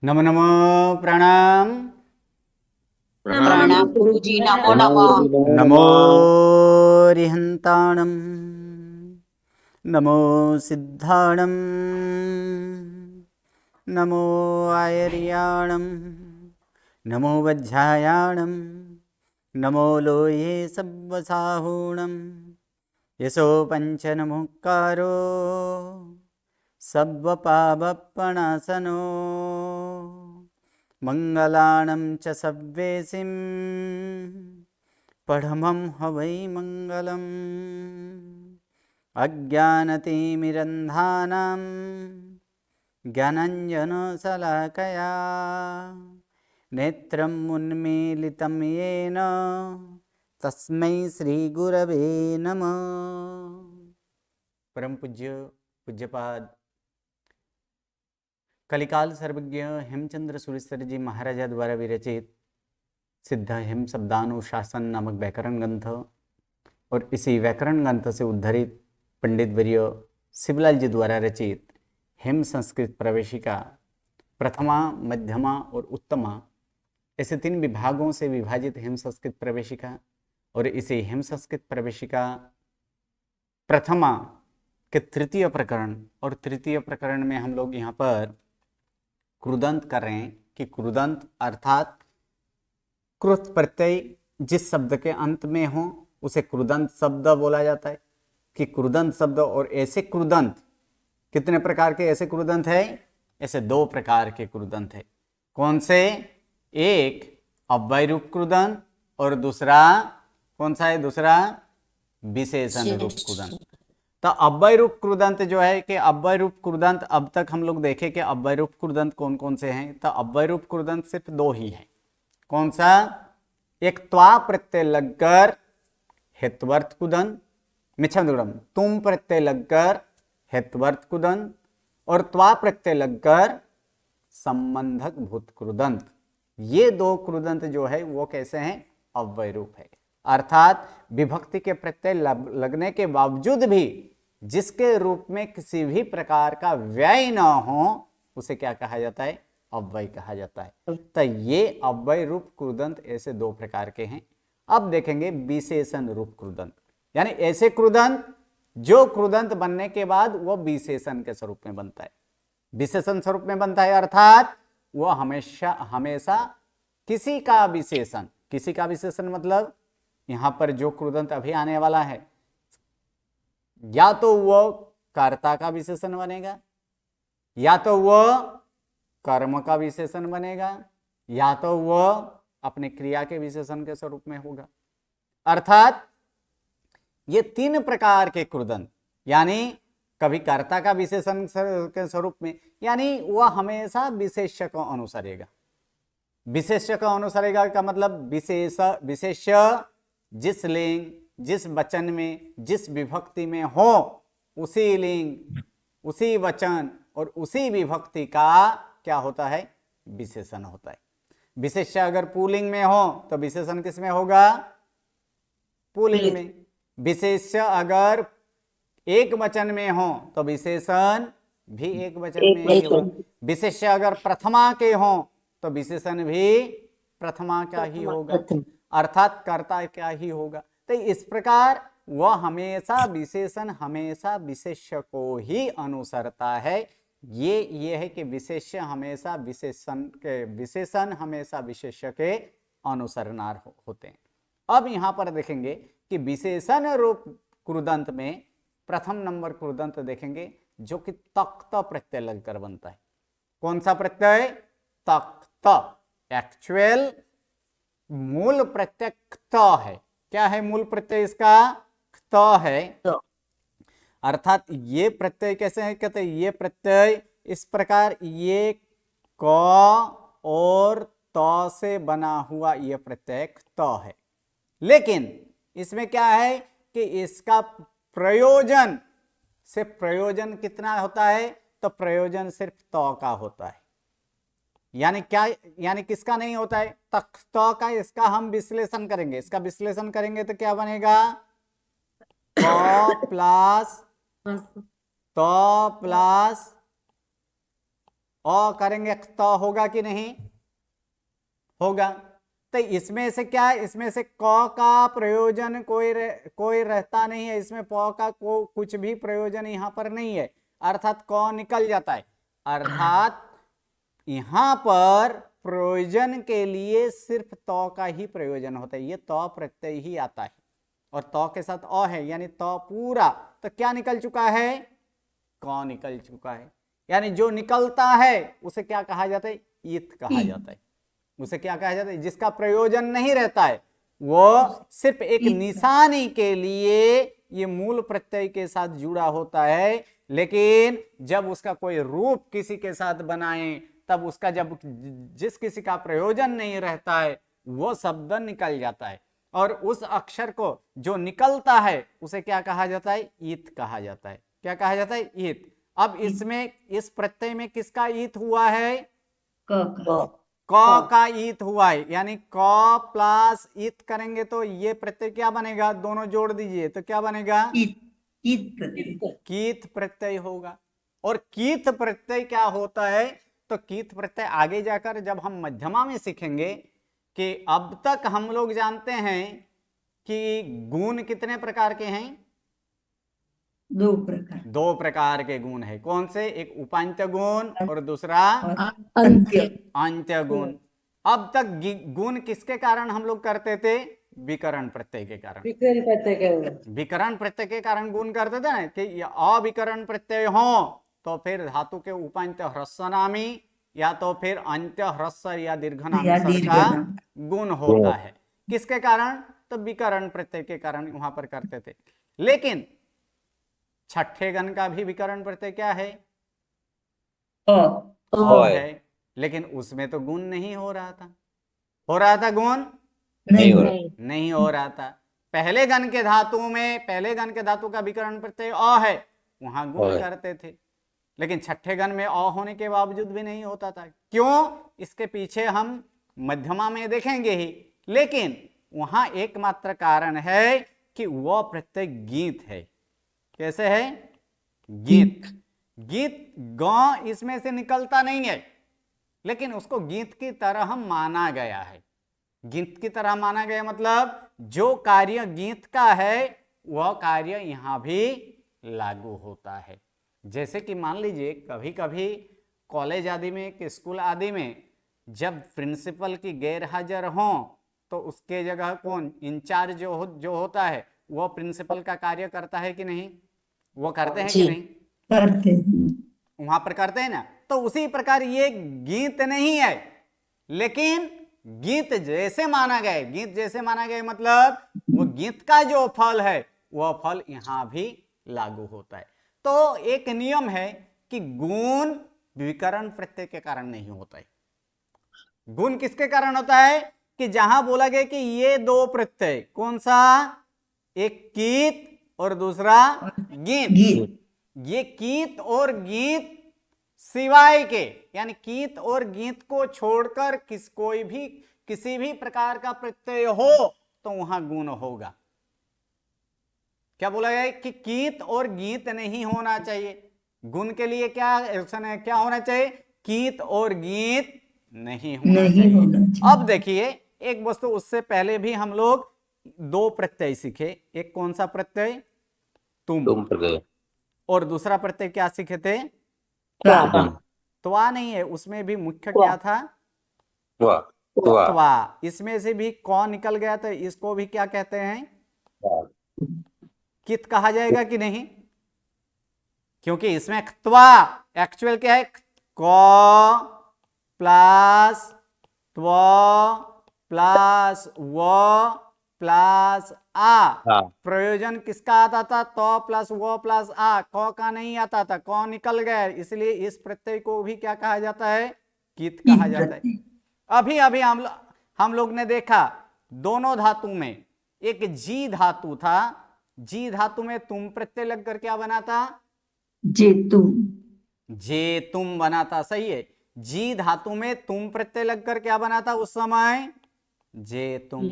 नमो नमो प्रणाम। प्रणाम प्रणाम गुरुजी, नमो नमः। नमो रिहन्ताणं, नमो सिद्धाणं, नमो आयर्याणं, नमो वज्झायाणं, नमो लोये सब्वसाहूणं, यशो पञ्चनमुक्कारो सब्वपावप्पणासनो, मङ्गलानं च सव्वेसिं पढमं हवै मङ्गलम्। अज्ञानतिमिरन्धानां ज्ञानाञ्जनशलाकया नेत्रम् उन्मीलितं येन तस्मै श्रीगुरवे नमः। परम पूज्य पूज्यपाद कलिकाल सर्वज्ञ हेमचंद्र सुरेश्वर जी महाराजा द्वारा विरचित सिद्ध हेम शब्दानुशासन नामक व्याकरण ग्रंथ और इसी व्याकरण ग्रंथ से उद्धरित पंडित वर्य शिवलाल जी द्वारा रचित हेम संस्कृत प्रवेशिका प्रथमा, मध्यमा और उत्तमा, ऐसे 3 विभागों से विभाजित हेम संस्कृत प्रवेशिका और इसी हेम संस्कृत प्रवेशिका प्रथमा के तृतीय प्रकरण और तृतीय प्रकरण में हम लोग यहाँ पर क्रुदंत कर रहे हैं कि क्रुदंत अर्थात कृत प्रत्यय जिस शब्द के अंत में हो उसे क्रुदंत शब्द बोला जाता है। कि क्रुदंत शब्द और ऐसे क्रुदंत कितने प्रकार के ऐसे क्रुदंत है? ऐसे 2 प्रकार के क्रुदंत है। कौन से? एक अव्यय रूप क्रुदंत और दूसरा कौन सा है? दूसरा विशेषण रूप क्रुदंत। तो अव्यय रूप क्रुदंत जो है कि अव्यय रूप क्रुदंत अब तक हम लोग देखे कि अव्यय रूप क्रुदंत कौन कौन से हैं। तो अव्यय रूप क्रुदंत सिर्फ 2 ही है। कौन सा? एक त्वा प्रत्यय लगकर हेत्वर्थ कुदंत, मिच्छाम तुम प्रत्यय लगकर हेत्वर्थ कुदंत और त्वा प्रत्यय लगकर संबंधक भूत क्रुदंत। ये 2 क्रुदंत जो है वो कैसे हैं? अव्यय रूप है। अर्थात विभक्ति के प्रत्यय लगने के बावजूद भी जिसके रूप में किसी भी प्रकार का व्यय न हो उसे क्या कहा जाता है? अव्यय कहा जाता है। तो ये अव्यय रूप क्रुदंत ऐसे 2 प्रकार के हैं। अब देखेंगे विशेषण रूप क्रुदंत, यानी ऐसे क्रुदंत जो क्रुदंत बनने के बाद वह विशेषण के स्वरूप में बनता है। विशेषण स्वरूप में बनता है अर्थात वह हमेशा हमेशा किसी का विशेषण मतलब यहां पर जो क्रुदंत अभी आने वाला है या तो वह कर्ता का विशेषण बनेगा, या तो वह कर्म का विशेषण बनेगा, या तो वह अपने क्रिया के विशेषण के स्वरूप में होगा। अर्थात ये 3 प्रकार के क्रुदंत, यानी कभी कर्ता का विशेषण के स्वरूप में, यानी वह हमेशा विशेष्य को अनुसरेगा। विशेष्य को अनुसरेगा का मतलब विशेष्य जिस लिंग, जिस वचन में, जिस विभक्ति में हो उसी लिंग, उसी वचन और उसी विभक्ति का क्या होता है? विशेषण होता है। विशेष्य अगर पुल्लिंग में हो तो विशेषण किस में होगा? पुल्लिंग में। विशेष्य अगर एक वचन में हो तो विशेषण भी एक वचन में ही होगा। विशेष्य अगर प्रथमा के हो तो विशेषण भी प्रथमा का ही होगा, अर्थात कर्ता क्या ही होगा। तो इस प्रकार वह हमेशा विशेषण हमेशा विशेष्य को ही अनुसरता है। ये है कि विशेष्य हमेशा विशेषण हमेशा विशेष्य के अनुसरनार होते हैं। अब यहां पर देखेंगे कि विशेषण रूप क्रुदंत में प्रथम नंबर क्रुदंत देखेंगे जो कि तक्त प्रत्यय लगकर बनता है। कौन सा प्रत्यय? तक्त। एक्चुअल मूल प्रत्यय क्त है। क्या है मूल प्रत्यय इसका? क्त है। अर्थात ये प्रत्यय कैसे है? कहते हैं ये प्रत्यय इस प्रकार, ये क और त से बना हुआ यह प्रत्यय क्त है। लेकिन इसमें क्या है कि इसका प्रयोजन से प्रयोजन कितना होता है? तो प्रयोजन सिर्फ त का होता है। यानी क्या? यानी किसका नहीं होता है? तख्त का। इसका हम विश्लेषण करेंगे, इसका विश्लेषण करेंगे तो क्या बनेगा? क प्लस त प्लस करेंगे त होगा कि नहीं होगा। तो इसमें से क्या है, इसमें से क का प्रयोजन कोई रहता नहीं है, इसमें प का कुछ भी प्रयोजन यहां पर नहीं है, अर्थात क निकल जाता है। अर्थात यहां पर प्रयोजन के लिए सिर्फ त का ही प्रयोजन होता है, ये त प्रत्यय ही आता है और त के साथ अ है, यानी त पूरा। तो क्या निकल चुका है, क निकल चुका है। यानी जो निकलता है उसे क्या कहा जाता है, ईत कहा जाता है। उसे क्या कहा जाता है, जिसका प्रयोजन नहीं रहता है, वो सिर्फ एक निशानी के लिए ये मूल प्रत्यय के साथ जुड़ा होता है। लेकिन जब उसका कोई रूप किसी के साथ बनाए, तब उसका जब जिस किसी का प्रयोजन नहीं रहता है वो शब्द निकल जाता है, और उस अक्षर को जो निकलता है उसे क्या कहा जाता है, ईत कहा जाता है। क्या कहा जाता है, ईत। अब इसमें इस प्रत्यय में किसका ईत हुआ है, क का ईत हुआ है, यानी क प्लस ईत करेंगे तो ये प्रत्यय क्या बनेगा, दोनों जोड़ दीजिए तो क्या बनेगा, कीत प्रत्यय होगा। और कीत प्रत्यय क्या होता है, तो कीत प्रत्यय आगे जाकर जब हम मध्यमा में सीखेंगे कि अब तक हम लोग जानते हैं कि गुण कितने प्रकार के हैं, दो प्रकार के गुण है। कौन से, एक उपांत्य गुण और दूसरा अंत्य गुण। अब तक गुण किसके कारण हम लोग करते थे, विकरण प्रत्यय के कारण, विकरण प्रत्यय के कारण गुण करते थे ना, कि अविकरण प्रत्यय हो तो फिर धातु के उपांत्य ह्रस्वनामी या तो फिर अंत्य ह्रस्व या दीर्घनामी स्वर का गुण होता है। किसके कारण, तो विकरण प्रत्यय के कारण वहां पर करते थे। लेकिन छठे गण का भी विकरण प्रत्यय क्या है, है, लेकिन उसमें तो गुण नहीं हो रहा था, हो रहा था गुण नहीं हो रहा था। पहले गण के धातु में, पहले गण के धातु का विकरण प्रत्यय अ है, वहां गुण करते थे। लेकिन छठे गण में अ होने के बावजूद भी नहीं होता था। क्यों, इसके पीछे हम मध्यमा में देखेंगे ही। लेकिन वहां एकमात्र कारण है कि वह प्रत्यय गीत है। कैसे है, गीत। गीत ग इसमें से निकलता नहीं है, लेकिन उसको गीत की तरह माना गया है। गीत की तरह माना गया मतलब जो कार्य गीत का है वह कार्य यहां भी लागू होता है। जैसे कि मान लीजिए कभी कभी कॉलेज आदि में, कि स्कूल आदि में जब प्रिंसिपल की गैर हाजिर हो तो उसके जगह कौन, इंचार्ज जो होता है वह प्रिंसिपल का कार्य करता है कि नहीं, वो करते हैं कि नहीं, करते वहां पर करते हैं ना। तो उसी प्रकार ये गीत नहीं है, लेकिन गीत जैसे माना गया, गीत जैसे माना गया मतलब वो गीत का जो फल है वह फल यहां भी लागू होता है। तो एक नियम है कि गुण विकरण प्रत्यय के कारण नहीं होता है। गुण किसके कारण होता है, कि जहां बोला गया कि ये दो प्रत्यय, कौन सा, एक कीत और दूसरा गीत, ये कीत और गीत सिवाय के, यानी कीत और गीत को छोड़कर किसी भी प्रकार का प्रत्यय हो तो वहां गुण होगा। क्या बोला गया कि कीत और गीत नहीं होना चाहिए, गुण के लिए क्या एक्शन है, क्या होना चाहिए, कीत और गीत नहीं होना चाहिए। अब देखिए एक वस्तु, उससे पहले भी हम लोग दो प्रत्यय सीखे। एक कौन सा प्रत्यय, तुम, और दूसरा प्रत्यय क्या सीखे थे, त्वा नहीं है, उसमें भी मुख्य क्या था, त्वा। इसमें से भी क निकल गया तो इसको भी क्या कहते हैं, कित कहा जाएगा कि नहीं, क्योंकि इसमें त्वा एक्चुअल क्या है, क प्लस त्व प्लस व प्लस आ। प्रयोजन किसका आता था, तो प्लस वो प्लस आ, क का नहीं आता था, क निकल गया, इसलिए इस प्रत्यय को भी क्या कहा जाता है, कित कहा जाता है। अभी अभी हम लोग ने देखा दोनों धातु में एक जी धातु था, जी धातु में तुम प्रत्यय लगकर क्या बना था, जेतुम बना था, सही है। जी धातु में तुम प्रत्यय लगकर क्या बना था उस समय, जेतुम।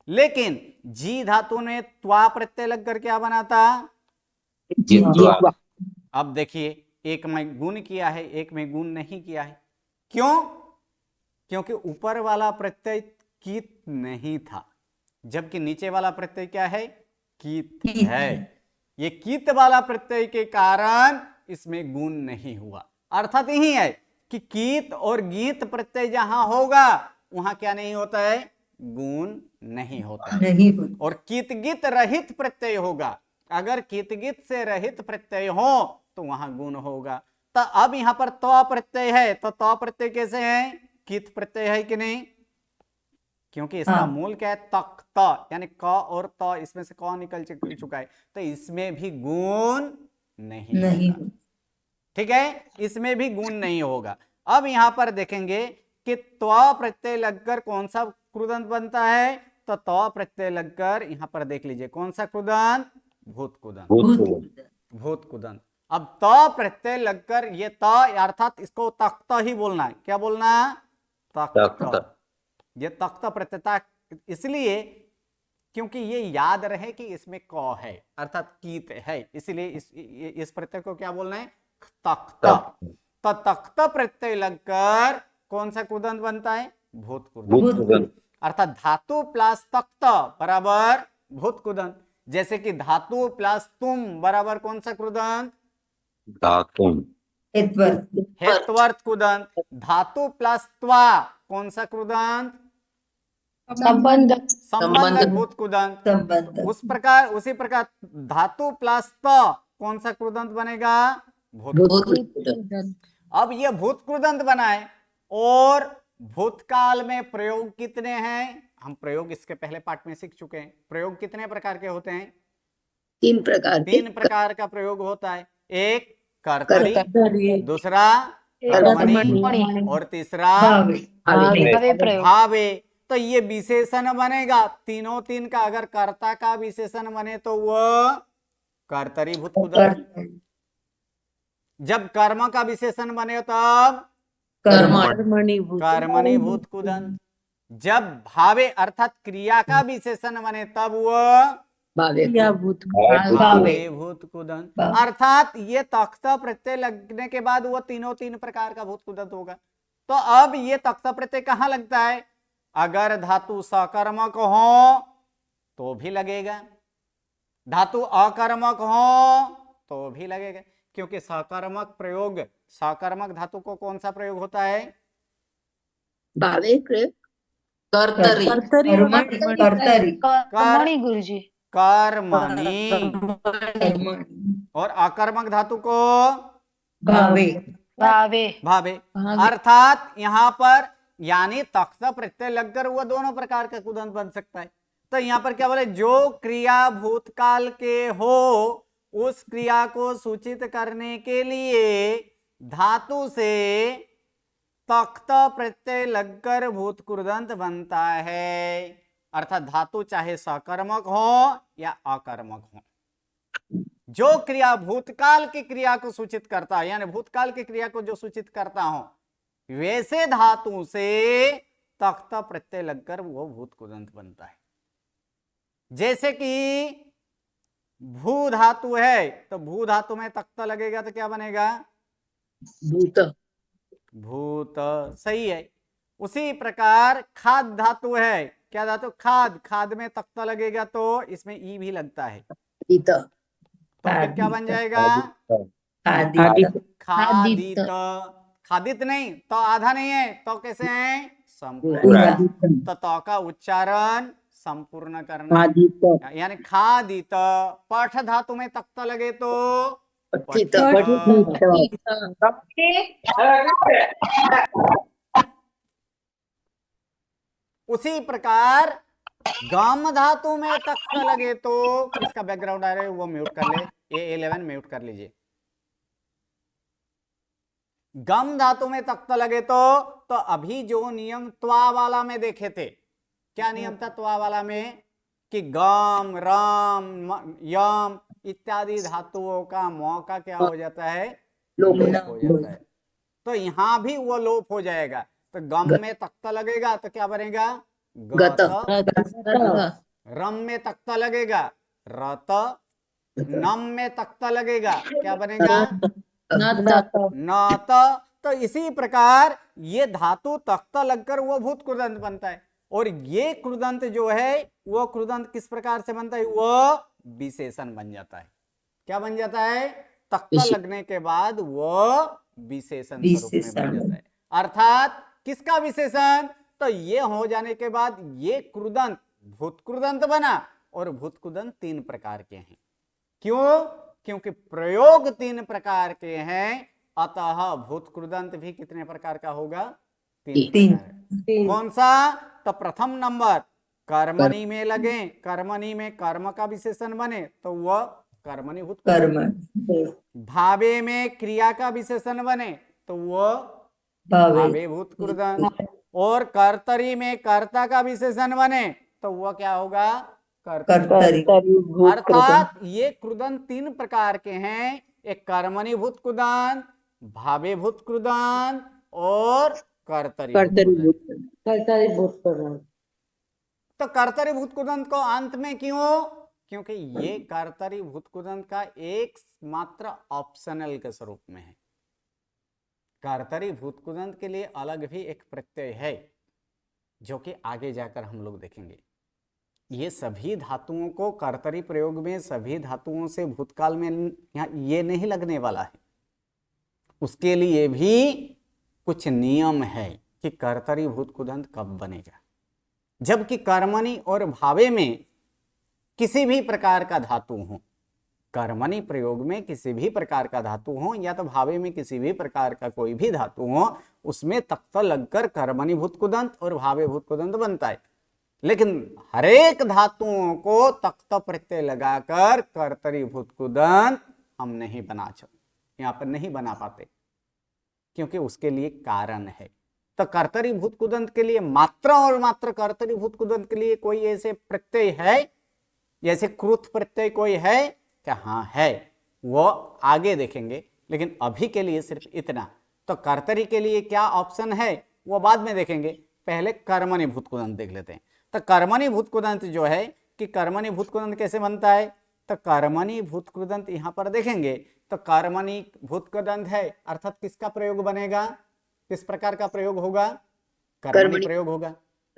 लेकिन जी धातु ने त्वा प्रत्यय लगकर क्या बना था, जित्वा। अब देखिए एक में गुण किया है, एक में गुण नहीं किया है। क्यों? क्योंकि ऊपर वाला प्रत्यय कीत नहीं था, जबकि नीचे वाला प्रत्यय क्या है? कीत है। ये कीत वाला प्रत्यय के कारण इसमें गुण नहीं हुआ। अर्थात यही है कि कीत और गीत प्रत्यय जहां होगा वहां क्या नहीं होता है? गुण नहीं होता है। नहीं और कीत गीत रहित प्रत्यय होगा। अगर कीत गीत से रहित प्रत्यय हो तो वहां गुण होगा। तो अब यहां पर तो प्रत्यय है, तो प्रत्यय कैसे है? कीत प्रत्यय है कि नहीं? क्योंकि इसका मूल क्या है? तख्त, यानी क और त, इसमें से क निकल चुका है, तो इसमें भी गुण नहीं होगा। ठीक है, इसमें भी गुण नहीं होगा। अब यहां पर देखेंगे कि त्व प्रत्यय लगकर कौन सा कृदंत बनता है? तो त्व प्रत्यय लगकर यहां पर देख लीजिए कौन सा कृदंत? भूत कृदंत। भूत कृदंत। अब त प्रत्यय लगकर ये त अर्थात इसको तख्त ही बोलना है। क्या बोलना? तख्त। ये तख्त प्रत्ययता इसलिए क्योंकि ये याद रहे कि इसमें क है अर्थात कीत है, इसलिए इस प्रत्यय को क्या बोलना है? तख्त। तो तख्त प्रत्यय लगकर कौन सा कृदंत बनता है? भूत कृदंत। अर्थात धातु प्लस तख्त बराबर भूत कृदंत। जैसे कि धातु प्लस तुम बराबर कौन सा कृदंत? धातुम। हेत्वर्थ कृदंत। धातु प्लस त्वा कौन सा कृदंत? संबंध संबंधभूत कृदंत। उसी प्रकार धातु प्लस त कौन सा कृदंत बनेगा? भूत कृदंत। अब ये भूत कृदंत बनाए और भूतकाल में प्रयोग कितने हैं? हम प्रयोग इसके पहले पाठ में सीख चुके हैं। प्रयोग कितने प्रकार के होते हैं? 3 प्रकार के। 3 प्रकार का प्रयोग होता है। एक कर्तरी, दूसरा कर्मणि और तीसरा भावे। तो ये विशेषण बनेगा तीनों तीन का। अगर कर्ता का विशेषण बने तो वह कर्तरीभूत कृदंत। जब कर्म का विशेषण बने तब कर्मणीभूत कृदंत। जब भावे अर्थात क्रिया का विशेषण बने तब वह भावेभूत कृदंत। अर्थात ये तख्त प्रत्यय लगने के बाद वह तीनों 3 प्रकार का भूत कृदंत होगा। तो अब ये तख्त प्रत्यय कहां लगता है? अगर धातु सकर्मक हो तो भी लगेगा, धातु अकर्मक हो तो भी लगेगा। क्योंकि सकर्मक प्रयोग, सकर्मक धातु को कौन सा प्रयोग होता है? भावे कर्तरी कर्मणि गुरुजी। कर्मणि। और अकर्मक धातु को भावे भावे। अर्थात यहां पर यानी तख्त प्रत्यय लगकर वह दोनों प्रकार का कृदंत बन सकता है। तो यहां पर क्या बोले? जो क्रिया भूतकाल के हो उस क्रिया को सूचित करने के लिए धातु से तख्त प्रत्यय लगकर भूत कृदंत बनता है। अर्थात धातु चाहे सकर्मक हो या अकर्मक हो, जो क्रिया भूतकाल की क्रिया को सूचित करता है, यानी भूतकाल की क्रिया को जो सूचित करता हो, वैसे धातु से तख्त प्रत्यय लगकर वो भूत कृदंत बनता है। जैसे कि भू धातु है तो भू धातु में तख्त लगेगा तो क्या बनेगा? भूत। भूत। सही है। उसी प्रकार खाद धातु है, क्या धातु? खाद। खाद में तख्त लगेगा तो इसमें ई भी लगता है, तो फिर क्या बन जाएगा? खादित। खादित नहीं तो आधा नहीं है, तो कैसे है? संपूर्ण। तो का उच्चारण संपूर्ण करना, यानी खादित। पठ धातु में तख्त लगे तो पठित। उसी प्रकार गम धातु में तख्त लगे तो, इसका बैकग्राउंड आ रहा है वो म्यूट कर ले, ये 11 म्यूट कर लीजिए। गम धातु में तख्त लगे तो अभी जो नियम त्वा वाला में देखे थे, क्या नियम था त्वा वाला में? कि गम, राम, यम इत्यादि धातुओं का मौका क्या हो जाता है? लोप हो जाता है। तो यहां भी वो लोप हो जाएगा। तो गम में तख्त लगेगा तो क्या बनेगा? गत। रम में तख्त लगेगा रत। नम में तख्त लगेगा क्या बनेगा? न तो इसी प्रकार ये धातु तख्त लगकर वो भूत कृदंत बनता है। और ये कृदंत जो है वो कृदंत किस प्रकार से बनता है, वो विशेषण बन जाता है। क्या बन जाता है, तख्त लगने के बाद वो विशेषण स्वरूप में बन जाता है। अर्थात किसका विशेषण, तो ये हो जाने के बाद ये कृदंत भूत कृदंत बना। और भूत कृदंत 3 प्रकार के हैं। क्यों, क्योंकि प्रयोग 3 प्रकार के हैं, अतः भूत कृदंत भी कितने प्रकार का होगा, 3 प्रकार। कौन सा, तो प्रथम नंबर कर्मणि में लगे, कर्मणि में कर्म का विशेषण बने तो वह कर्मणि भूत कृदंत। भावे में क्रिया का विशेषण बने तो वह भावे भूत कृदंत। और कर्तरी में कर्ता का विशेषण बने तो वह क्या होगा, कर्तरी। अर्थात ये कृदंत 3 प्रकार के हैं, एक कर्मणि भूत कृदंत, भावे भूत कृदंत और कर्तरी भूत कृदंत। तो कर्तरी भूत कृदंत को अंत में क्यों, क्योंकि ये कर्तरी भूत कृदंत का एक मात्र ऑप्शनल के स्वरूप में है। कर्तरी भूत कृदंत के लिए अलग भी एक प्रत्यय है जो कि आगे जाकर हम लोग देखेंगे। ये सभी धातुओं को कर्तरी प्रयोग में सभी धातुओं से भूतकाल में यहाँ ये नहीं लगने वाला है। उसके लिए भी कुछ नियम है कि कर्तरी भूत कृदंत कब बनेगा। जबकि कर्मणि और भावे में किसी भी प्रकार का धातु हो, कर्मणि प्रयोग में किसी भी प्रकार का धातु हो या तो भावे में किसी भी प्रकार का कोई भी धातु हो, उसमें तख्त लगकर कर्मणि भूत कृदंत और भावे भूत कृदंत बनता है। लेकिन हरेक धातुओं को तख्त प्रत्यय लगाकर कर्तरी भूत कृदंत हम नहीं यहाँ पर नहीं बना पाते, क्योंकि उसके लिए कारण है। तो कर्तरी भूत कृदंत के लिए मात्र और मात्र कर्तरी भूत कृदंत के लिए कोई ऐसे प्रत्यय है, जैसे कृत प्रत्यय कोई है क्या, हाँ है, वो आगे देखेंगे। लेकिन अभी के लिए सिर्फ इतना। तो कर्तरी के लिए क्या ऑप्शन है वो बाद में देखेंगे, पहले कर्मणि भूत कृदंत देख लेते हैं। तो कर्मणि भूत कृदंत जो है कि कर्मणि भूत कृदंत कैसे बनता है, तो कर्मणि भूत कृदंत यहां पर देखेंगे तो कर्मणि भूत कृदंत है, अर्थात किसका प्रयोग बनेगा, किस प्रकार का प्रयोग होगा, कर्मणि प्रयोग होगा।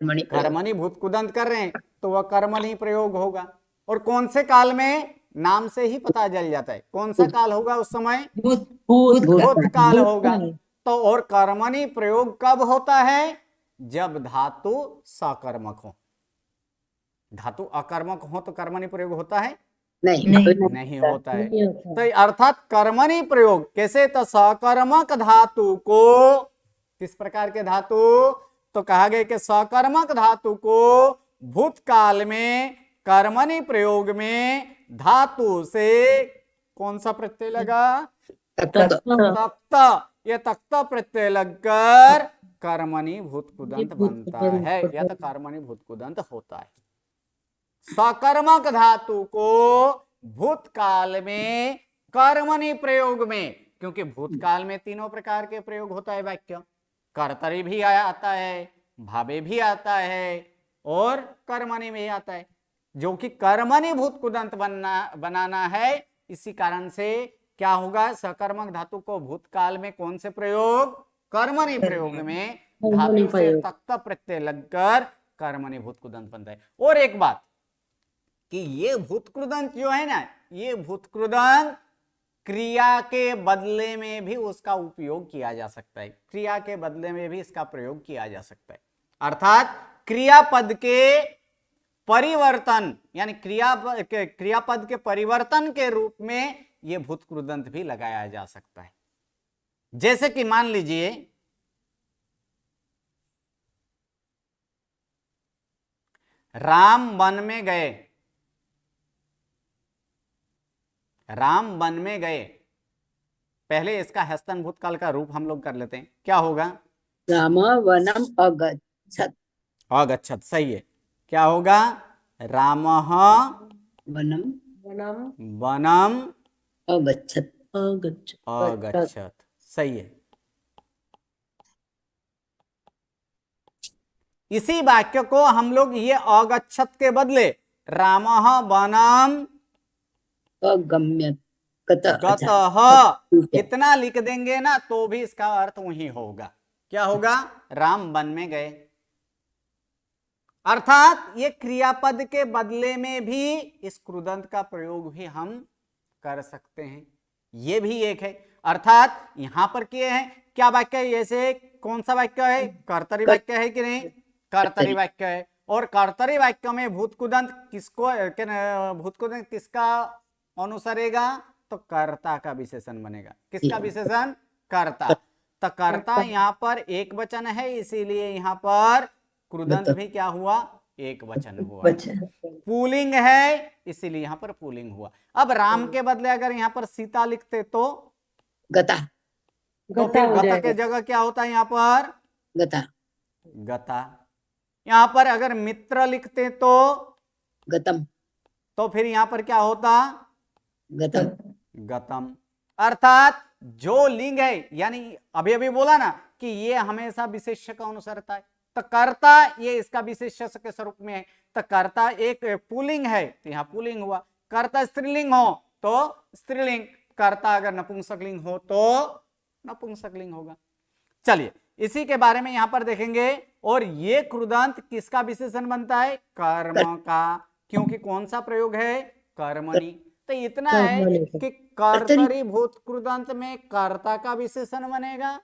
कर्मणि भूत कृदंत कर रहे हैं तो वह कर्मणि प्रयोग होगा। और कौन से काल में, नाम से ही पता चल जाता है कौन सा काल होगा उस समय, भूत काल होगा। तो और कर्मणि प्रयोग कब होता है, जब धातु सकर्मक हो। धातु अकर्मक हो तो कर्मणि प्रयोग होता है, नहीं होता है। तो अर्थात कर्मणि प्रयोग कैसे, तो सकर्मक धातु को, किस प्रकार के धातु, तो कहा गया कि सकर्मक धातु को भूतकाल में कर्मणि प्रयोग में धातु से कौन सा प्रत्यय लगा, तख्त। यह तख्त प्रत्यय लगकर कर्मणि भूत कृदंत बनता है या तो कर्मणि भूत कृदंत होता है। सकर्मक धातु को भूतकाल में कर्मणि प्रयोग में, क्योंकि भूतकाल में 3 प्रकार के प्रयोग होता है वाक्य, कर्तरी भी आता है, भावे भी आता है और कर्मणि में आता है, जो कि कर्मणि भूत कृदंत बनाना है। इसी कारण से क्या होगा, सकर्मक धातु को भूतकाल में कौन से प्रयोग, कर्मणि प्रयोग में धातु से तख्त प्रत्यय लगकर कर्मणि भूत कृदंत बनता है। और एक बात कि ये भूत कृदंत जो है ना, ये भूत कृदंत क्रिया के बदले में भी उसका उपयोग किया जा सकता है, क्रिया के बदले में भी इसका प्रयोग किया जा सकता है। अर्थात क्रियापद के परिवर्तन, यानी क्रियापद के परिवर्तन के रूप में यह भूत कृदंत भी लगाया जा सकता है। जैसे कि मान लीजिए राम वन में गए, राम वन में गए, पहले इसका हस्तन भूतकाल का रूप हम लोग कर लेते हैं, क्या होगा, राम वनम अगच्छत, अगच्छत, सही है। क्या होगा, रामः वनम वनम अगच्छत, अगच्छत, सही है। इसी वाक्य को हम लोग ये अगच्छत के बदले रामः वनम अगम्यत गतः अच्छा, गतः ठीक है। इतना लिख देंगे ना तो भी इसका अर्थ वही होगा। क्या होगा? राम वन में गए। अर्थात ये क्रियापद के बदले में भी इस कृदंत का प्रयोग भी हम कर सकते हैं। ये भी एक है। अर्थात यहां पर किए हैं क्या वाक्य है? ऐसे कौन सा वाक्य है? कर्तरी वाक्य है कि नहीं? कर्तरी वाक्य है। और कर्तरी वाक्य में भूतकुदंत भूतकुदंत किसका अनुसरेगा? तो कर्ता का विशेषण बनेगा। किसका विशेषण? कर्ता। तो कर्ता यहाँ पर एक वचन है, इसीलिए यहाँ पर कृदंत भी क्या हुआ? एक वचन हुआ। पुल्लिंग है इसीलिए यहाँ पर पुल्लिंग हुआ। अब राम के बदले अगर यहाँ पर सीता लिखते तो गता, तो फिर गता के जगह क्या होता है? यहाँ पर गता, गता। यहाँ पर अगर मित्र लिखते तो गतम, तो फिर यहाँ पर क्या होता? गतम। गतम। अर्थात जो लिंग है, यानी अभी अभी बोला ना कि ये हमेशा विशेष्य का अनुसरता है, तो कर्ता ये इसका विशेष्य के स्वरूप में है। तो कर्ता एक पुल्लिंग है तो यहाँ पुल्लिंग हुआ। कर्ता स्त्रीलिंग हो तो स्त्रीलिंग, कर्ता अगर नपुंसकलिंग हो तो नपुंसकलिंग होगा। चलिए इसी के बारे में यहां पर देखेंगे। और ये कृदंत किसका विशेषण बनता है? कर्म का। क्योंकि कौन सा प्रयोग है? कर्मणि। तो इतना है कि कर्तरी भूत कृदंत में कर्ता का विशेषण बनेगा,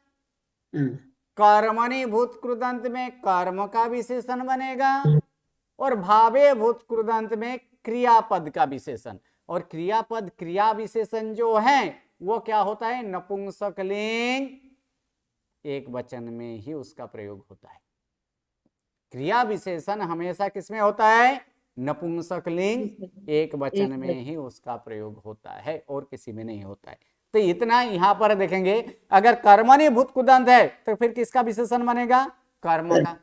कर्मणि भूत कृदंत में कर्म का विशेषण बनेगा, और भावे भूत कृदंत में क्रियापद का विशेषण। और क्रियापद क्रिया विशेषण जो है वो क्या होता है? नपुंसकलिंग एक वचन में ही उसका प्रयोग होता है। क्रिया विशेषण हमेशा किसमें होता है? नपुंसकलिंग एक वचन में ही उसका प्रयोग होता है और किसी में नहीं होता है। तो इतना यहां पर देखेंगे। अगर कर्मणि भूत कृदंत है तो फिर किसका विशेषण बनेगा? कर्म का।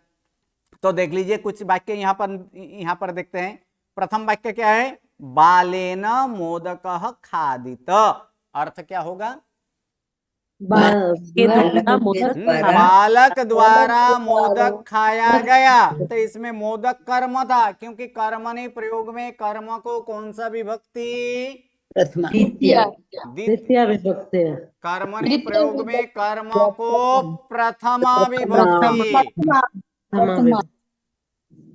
तो देख लीजिए कुछ वाक्य यहां पर देखते हैं। प्रथम वाक्य क्या है? बालेन मोदकः खादित। अर्थ क्या होगा? बालक द्वारा मोदक खाया गया। तो इसमें मोदक कर्म था, क्योंकि कर्मणि प्रयोग में कर्म को कौन सा विभक्ति? प्रथमा, द्वितीय विभक्ति है। कर्मणि प्रयोग में कर्म को प्रथमा विभक्ति।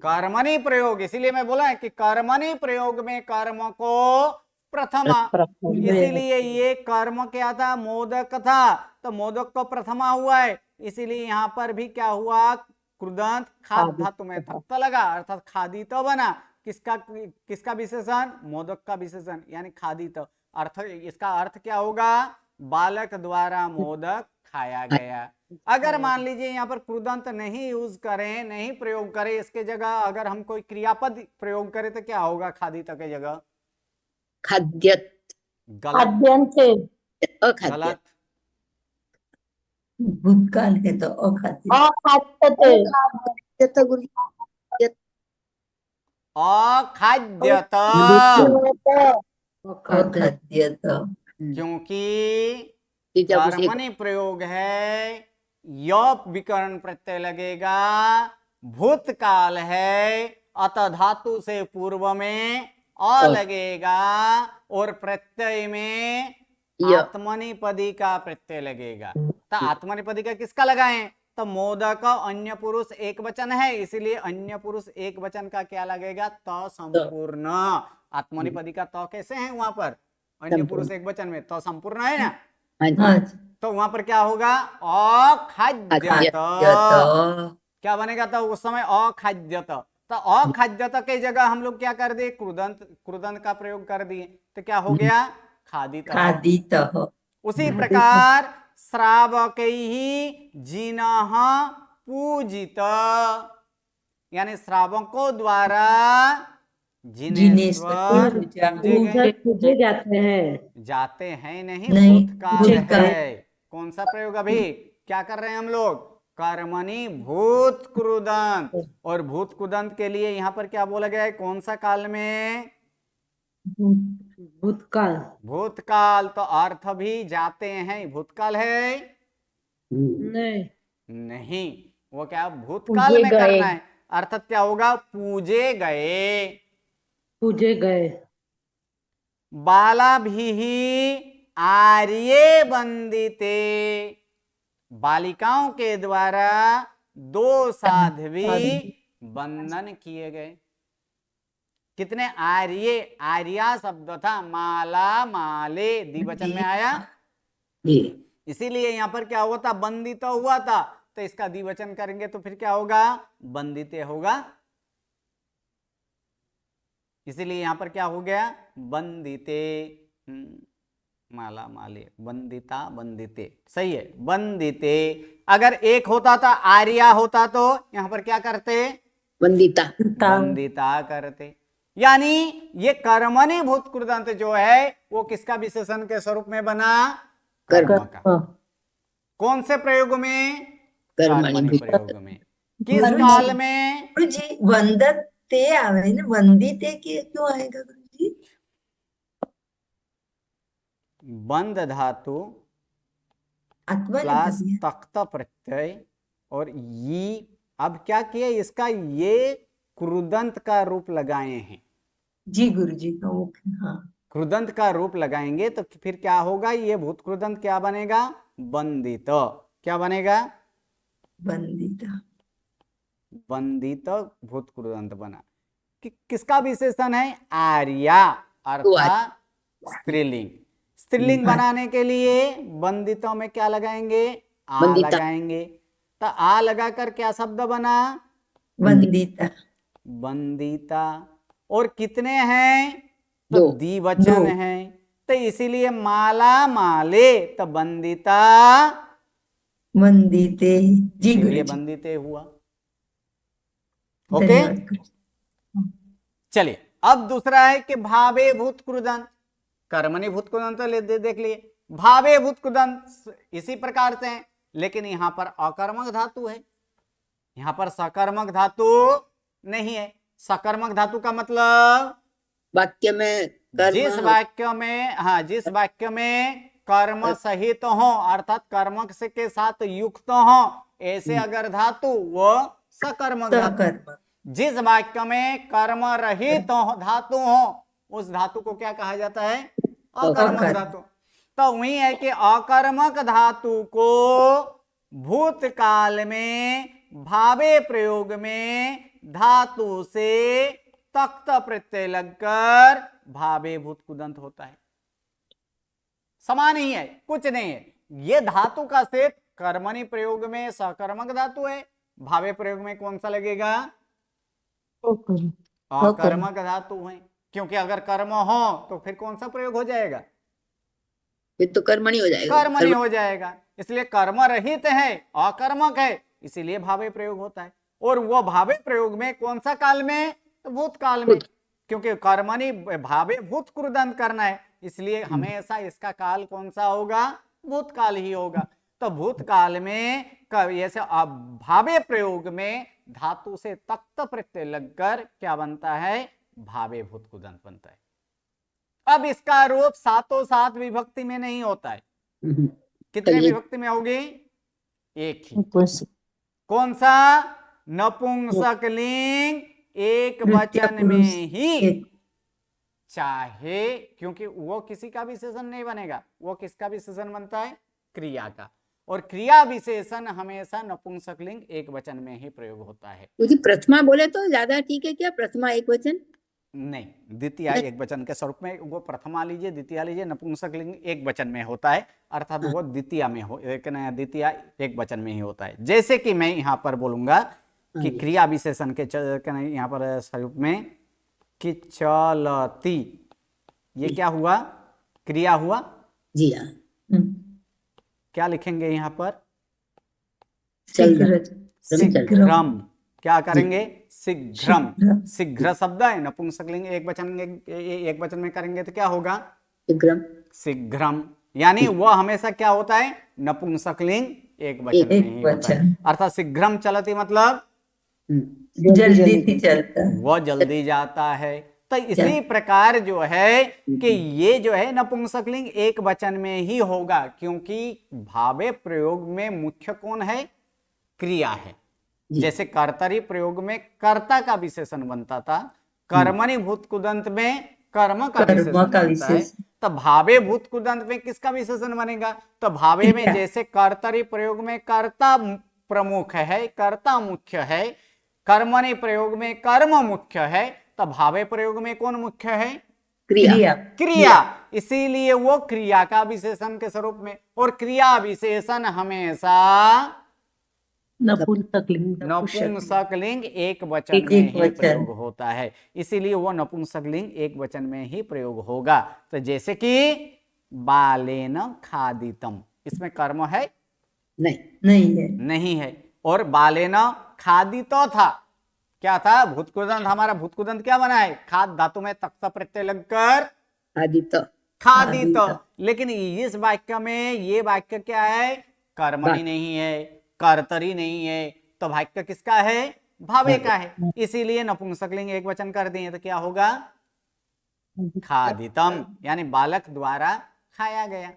कर्मणि प्रयोग, इसीलिए मैं बोला है कि कर्मणि प्रयोग में कर्म को प्रथमा। इसीलिए ये कर्म क्या था? मोदक था। तो मोदक को प्रथमा हुआ है, इसीलिए यहाँ पर भी क्या हुआ? कृदंत खाद धातु में थक्ता लगा, अर्थात खादित बना। किसका विशेषण? मोदक का विशेषण, यानी खादित। अर्थ इसका अर्थ क्या होगा? बालक द्वारा मोदक खाया गया। अगर मान लीजिए यहाँ पर कृदंत नहीं यूज करें, नहीं प्रयोग करें, इसके जगह अगर हम कोई क्रियापद प्रयोग करें तो क्या होगा? खादित के जगह खाद्यत, गलत। अखाद्य, गलत। भूतकाल है तो अखाद्य, अखाद्यत। अखाद्यत, क्योंकि कर्मणि प्रयोग है, य विकर्ण प्रत्यय लगेगा, भूतकाल है, अतः धातु से पूर्व में अ लगेगा, और प्रत्यय में आत्मनिपदी का प्रत्यय लगेगा। तो आत्मनिपदी का किसका लगाएं? तो मोदक अन्य पुरुष एक वचन है, इसीलिए अन्य पुरुष एक वचन का क्या लगेगा? त संपूर्ण। आत्मनिपदी का त कैसे है वहां पर? अन्य पुरुष एक वचन में तो संपूर्ण है ना। तो वहां पर क्या होगा? अखाद्यत। क्या बनेगा? तो उस समय अखाद्यत। तो अखाद्यत के जगह हम लोग क्या कर दिए? कृदंत का प्रयोग कर दिए। तो क्या हो गया? खादित। उसी प्रकार श्रावकैहि जिनः पूजित, यानी श्रावकों द्वारा जिनेश्वर पूजे जाते हैं नहीं, भूतकाल है। कौन सा प्रयोग? अभी क्या कर रहे हैं हम लोग? कर्मणि भूत कृदंत। और भूत कृदंत के लिए यहाँ पर क्या बोला गया है? कौन सा काल में? भूतकाल। भूतकाल। तो अर्थ भी जाते हैं भूतकाल है? नहीं, वो क्या भूतकाल में करना है। अर्थात क्या होगा? पूजे गए। पूजे गए। बालाभिः आर्ये बंदिते, बालिकाओं के द्वारा 2 साध्वी बंधन किए गए। कितने? आर्ये, आर्या शब्द था, माला माले द्विवचन में आया, जी इसीलिए यहां पर क्या हुआ था? बंदित हुआ था, तो इसका द्विवचन करेंगे तो फिर क्या होगा? बंदिते होगा। इसीलिए यहां पर क्या हो गया? बंदिते। माला माले, बंदिता बंदिते, सही है, बंदिते। अगर एक होता था, आर्या होता, तो यहां पर क्या करते? वंदिता। बंदिता करते। यानी ये कर्मणि भूत कृदंत जो है वो किसका विशेषण के स्वरूप में बना? कर्म का। कौन से प्रयोग में? कर्मणि कर्मणि भूत। प्रयोग में। किस गुरुजी, काल में? गुरुजी वंदते आवे ना, वंदिते के क्यों आएगा गुरुजी? बंद धातु आत्मा ने प्लस कर दिया। तख्त प्रत्यय और ये, अब क्या किया? इसका ये क्रुदंत का रूप लगाए हैं। जी गुरुजी का वो, हाँ क्रुदंत का रूप लगाएंगे तो फिर क्या होगा? ये भूत क्रुदंत क्या बनेगा? बंदित। क्या बनेगा? बंदिता। बंदित भूत क्रुदंत बना। किसका विशेषण है? आर्या तो अर्थात स्त्रीलिंग। स्त्रीलिंग बनाने के लिए बंदितों में क्या लगाएंगे? आ बंदिता। लगाएंगे। तो आ लगाकर क्या शब्द बना? वंदिता। बंदिता। और कितने हैं? तो 2 द्विवचन 2 है, तो इसीलिए माला माले, तो बंदिता, वंदिते। जी इसीलिए गुरुजी, बंदिते हुआ। ओके, धन्यवाद गुरुजी। चलिए अब दूसरा है कि भावे भूत कृदंत। कर्मणि भूत कृदंत देख लिए, भावे भूत कृदंत इसी प्रकार से है, लेकिन यहां पर अकर्मक धातु है, यहां पर सकर्मक धातु नहीं है। सकर्मक धातु का मतलब वाक्य में कर्म जिस वाक्य में, हाँ, जिस वाक्य में कर्म सहित हो अर्थात कर्मक से के साथ युक्त हो, ऐसे अगर धातु वो सकर्मक धातु। सकर्मक। जिस वाक्य में कर्म रहित धातु हो उस धातु को क्या कहा जाता है? अकर्मक अकर्मक। धातु। तो वही है कि अकर्मक धातु को भूतकाल में भावे प्रयोग में धातु से तख्त प्रत्यय लगकर भावे भूत कुदंत होता है। समान ही है, कुछ नहीं है। ये धातु का सेट कर्मणि प्रयोग में सकर्मक धातु है, भावे प्रयोग में कौन सा लगेगा? अकर्मक धातु है। क्योंकि अगर कर्म हो तो फिर कौन सा प्रयोग हो जाएगा? फिर तो कर्मणि हो जाएगा। कर्मणि हो जाएगा। इसलिए कर्म रहित है, अकर्मक है, इसीलिए भावे प्रयोग होता है। और वो भावे प्रयोग में कौन सा काल में? तो भूतकाल में, क्योंकि कर्मणि भावे भूत कृदंत करना है, इसलिए हमेशा इसका काल कौन सा होगा? भूतकाल ही होगा। तो भूतकाल में ऐसे भावे प्रयोग में धातु से तख्त प्रत्यय लगकर क्या बनता है? भावे भूत कुदंत बनता है। अब इसका रूप सातों सात विभक्ति में नहीं होता है। कितने चलिए। विभक्ति में होगी? एक ही। कौन सा? नपुंसक लिंग एक वचन में ही, चाहे, क्योंकि वो किसी का विशेषण नहीं बनेगा, वो किसका विशेषण बनता है? क्रिया का। और क्रिया विशेषण हमेशा नपुंसक लिंग एक वचन में ही प्रयोग होता है। यदि प्रथमा बोले तो ज्यादा ठीक है क्या? प्रथमा एक वचन नहीं, द्वितीय एक वचन के स्वरूप में, वो प्रथमा लीजिए द्वितीय लीजिए, नपुंसक लिंग एक वचन में होता है, अर्थात वो द्वितीय में हो, द्वितीय एक वचन में ही होता है। जैसे कि मैं यहाँ पर बोलूंगा कि क्रिया विशेषण के यहाँ पर स्वरूप में कि चलती, ये क्या हुआ? क्रिया हुआ। जी हाँ। क्या लिखेंगे यहाँ पर? शीघ्रम। क्या करेंगे? शीघ्रम। शीघ्र शब्द है, नपुंसकलिंग एक वचन में करेंगे तो क्या होगा? शीघ्रम। शीघ्रम। यानी वह हमेशा क्या होता है? नपुंसकलिंग एक वचन में ही होता है। अर्थात शीघ्रम चलती मतलब जल्दी चलता, वह जल्दी जाता है। तो इसी प्रकार जो है कि ये जो है नपुंसकलिंग एक वचन में ही होगा, क्योंकि भावे प्रयोग में मुख्य कौन है? क्रिया है। जैसे कर्तरी प्रयोग में कर्ता का विशेषण बनता था, कर्मणि भूत कुदंत में कर्म का विशेषण बनता है। तो भावे भूत कुदंत में किसका विशेषण बनेगा? तो भावे में जैसे कर्तरी प्रयोग में कर्ता प्रमुख है, कर्ता मुख्य है, कर्मणि प्रयोग में कर्म मुख्य है, तो भावे प्रयोग में कौन मुख्य है? क्रिया। क्रिया। इसीलिए वो क्रिया का विशेषण के स्वरूप में, और क्रिया विशेषण हमेशा नपुंसकलिंग एक वचन में ही प्रयोग होता है, इसीलिए वो नपुंसकलिंग एक वचन में ही प्रयोग होगा। तो जैसे कि बालेन खादितम, इसमें कर्म है? नहीं है। और बालेन खादितो था, क्या था? भूतकुदंत। हमारा भूतकुदंत क्या बना है? खाद धातु में तक्त प्रत्यय लगकर खादित। लेकिन इस वाक्य में ये वाक्य क्या है? कर्मणि नहीं है, कर्तरी नहीं है, तो वाक्य किसका है? भावे का है। इसीलिए नपुंसकलिंग एक वचन कर दिए तो क्या होगा? खादितम, यानी बालक द्वारा खाया गया।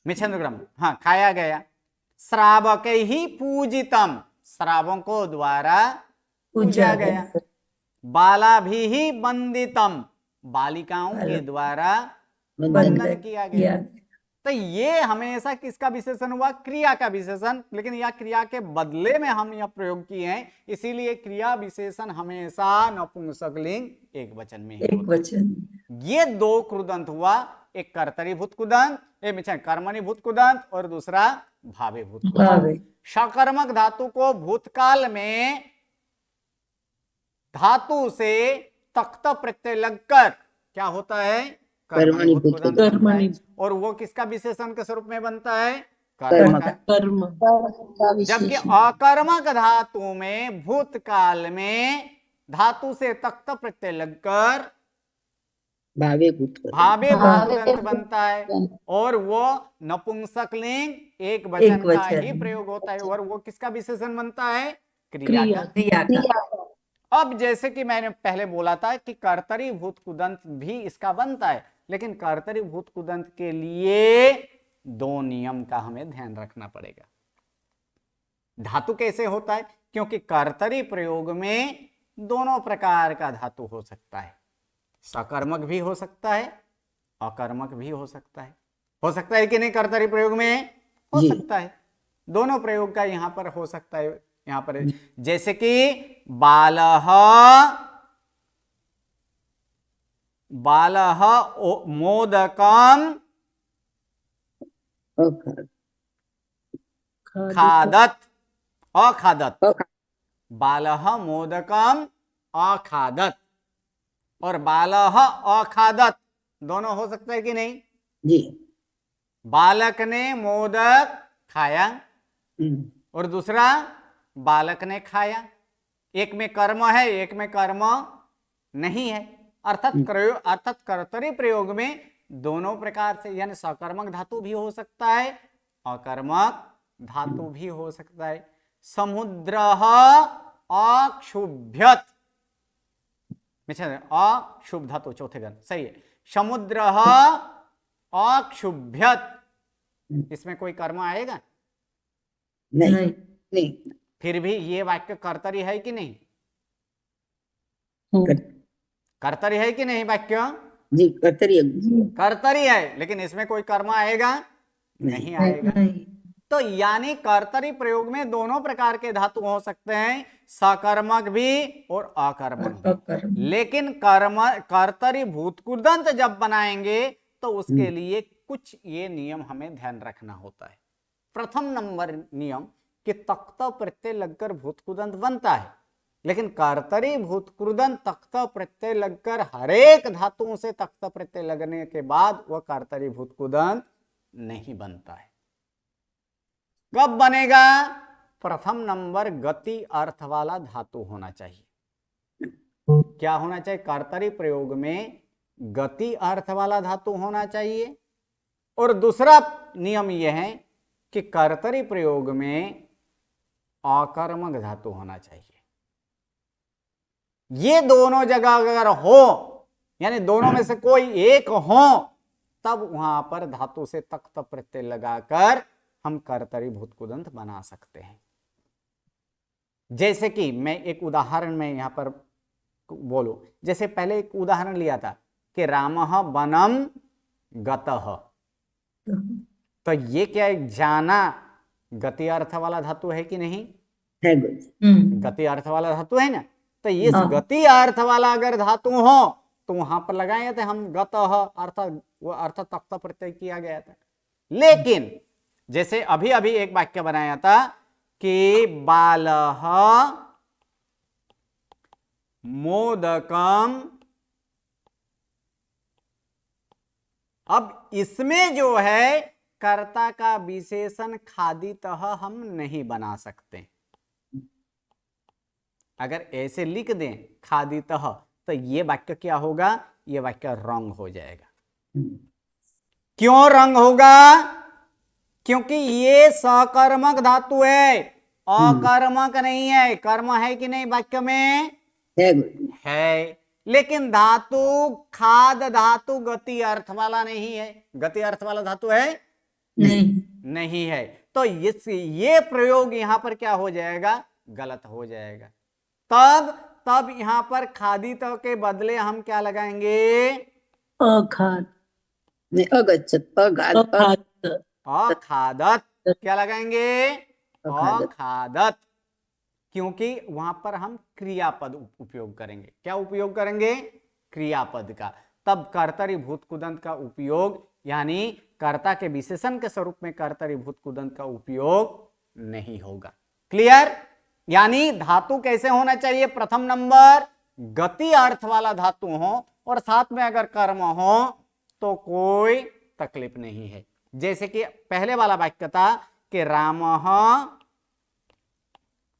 मिच्छन्द्रक्रम, हाँ, खाया गया। श्रावक ही पूजितम, श्रावकों द्वारा पूजा गया। बाला भी ही बंदितम, बालिकाओं के द्वारा बंधन किया गया। तो ये हमेशा किसका विशेषण हुआ? क्रिया का विशेषण। लेकिन यह क्रिया के बदले में हम यह प्रयोग किए हैं, इसीलिए क्रिया विशेषण हमेशा नपुंसकलिंग एक वचन में ही होता है। ये दो कृदंत हुआ, एक कर्तरी भूत कुदंत, कर्मणि भूत कुदंत, और दूसरा भावे भूत कुदंत। सकर्मक धातु को भूतकाल में धातु से तक्त प्रत्यय लगकर क्या होता है? कर्मणि भूत कुदंत बनता है। और वो किसका विशेषण के स्वरूप में बनता है? कर्म का। जबकि अकर्मक धातु में भूतकाल में धातु से तक्त प्रत्यय लगकर भावे भूत कुदंत बनता है, और वो नपुंसकलिंग एक वचन का ही प्रयोग होता है। और वो किसका विशेषण बनता है? क्रिया का। अब जैसे कि मैंने पहले बोला था कि कर्तरी भूत कुदंत भी इसका बनता है, लेकिन कर्तरी भूत कुदंत के लिए दो नियम का हमें ध्यान रखना पड़ेगा। धातु कैसे होता है? क्योंकि कर्तरी प्रयोग में दोनों प्रकार का धातु हो सकता है, सकर्मक भी हो सकता है, अकर्मक भी हो सकता है। हो सकता है कि नहीं? कर्तरी प्रयोग में हो सकता है, दोनों प्रयोग का यहां पर हो सकता है। यहां पर जैसे कि बालः मोदकम खादत अखादत, बालः मोदकम अखादत और बालः अखादत दोनों हो सकता है कि नहीं जी? बालक ने मोदक खाया और दूसरा बालक ने खाया, एक में कर्म है एक में कर्म नहीं है। अर्थात कर्तरी प्रयोग में दोनों प्रकार से, यानी सकर्मक धातु भी हो सकता है, अकर्मक धातु भी हो सकता है। समुद्र अक्षुभ्यत, अशुभ धातु चौथे गण सही है। समुद्र अक्षुभ्यत, इसमें कोई कर्म आएगा नहीं। फिर भी ये वाक्य कर्तरी है कि नहीं? कर्तरी है कि नहीं वाक्य? जी कर्तरी है, लेकिन इसमें कोई कर्म आएगा नहीं आएगा। तो यानी कर्तरी प्रयोग में दोनों प्रकार के धातु हो सकते हैं, सकर्मक भी और अकर्मक भी। लेकिन कर्तरी भूतकुदंत जब बनाएंगे तो उसके लिए कुछ ये नियम हमें ध्यान रखना होता है। प्रथम नंबर नियम कि तक्त प्रत्यय लगकर भूतकुदंत बनता है, लेकिन कर्तरी भूतकुदंत तक्त प्रत्यय लगकर हरेक धातुओं से तक्त प्रत्यय लगने के बाद वह कर्तरी भूतकुदंत नहीं बनता है। कब बनेगा? प्रथम नंबर गति अर्थ वाला धातु होना चाहिए। क्या होना चाहिए? कर्तरी प्रयोग में गति अर्थ वाला धातु होना चाहिए। और दूसरा नियम यह है कि कर्तरी प्रयोग में अकर्मक धातु होना चाहिए। ये दोनों जगह अगर हो, यानी दोनों में से कोई एक हो, तब वहां पर धातु से तक्त प्रत्यय लगाकर हम कर्तरी भूतकुदंत बना सकते हैं। जैसे कि मैं एक उदाहरण में यहां पर बोलूं, जैसे पहले एक उदाहरण लिया था कि रामः वनम गतः, तो ये क्या एक जाना गति अर्थ वाला धातु है कि नहीं? है गुरुजी। गति अर्थ वाला धातु है ना। तो इस हाँ। गति अर्थ वाला अगर धातु हो तो वहां पर लगाए थे हम गतः, अर्थात वो अर्थ तक्त प्रत्यय किया गया था। लेकिन जैसे अभी अभी एक वाक्य बनाया था कि बालः मोदकम, अब इसमें जो है कर्ता का विशेषण खादितः हम नहीं बना सकते। अगर ऐसे लिख दें खादितः तो ये वाक्य क्या होगा? ये वाक्य रंग हो जाएगा। क्यों रंग होगा? क्योंकि ये सकर्मक धातु है, अकर्मक नहीं है। कर्म है कि नहीं वाक्य में? है गुरुजी। है, लेकिन धातु खाद धातु गति अर्थ वाला नहीं है। गति अर्थ वाला धातु है? नहीं। नहीं है। तो ये प्रयोग यहां पर क्या हो जाएगा? गलत हो जाएगा। तब यहां पर खादित के बदले हम क्या लगाएंगे? अखाद नहीं, अगच्छत, अगाध, अखाद अखादत। क्या लगाएंगे? अखादत। अखादत, क्योंकि वहां पर हम क्रियापद उपयोग करेंगे। क्या उपयोग करेंगे? क्रियापद का। तब कर्तरी भूत कुदंत का उपयोग, यानी कर्ता के विशेषण के स्वरूप में कर्तरी भूत कुदंत का उपयोग नहीं होगा। क्लियर? यानी धातु कैसे होना चाहिए? प्रथम नंबर गति अर्थ वाला धातु हो और साथ में अगर कर्म हो तो कोई तकलीफ नहीं है। जैसे कि पहले वाला वाक्य था कि रामः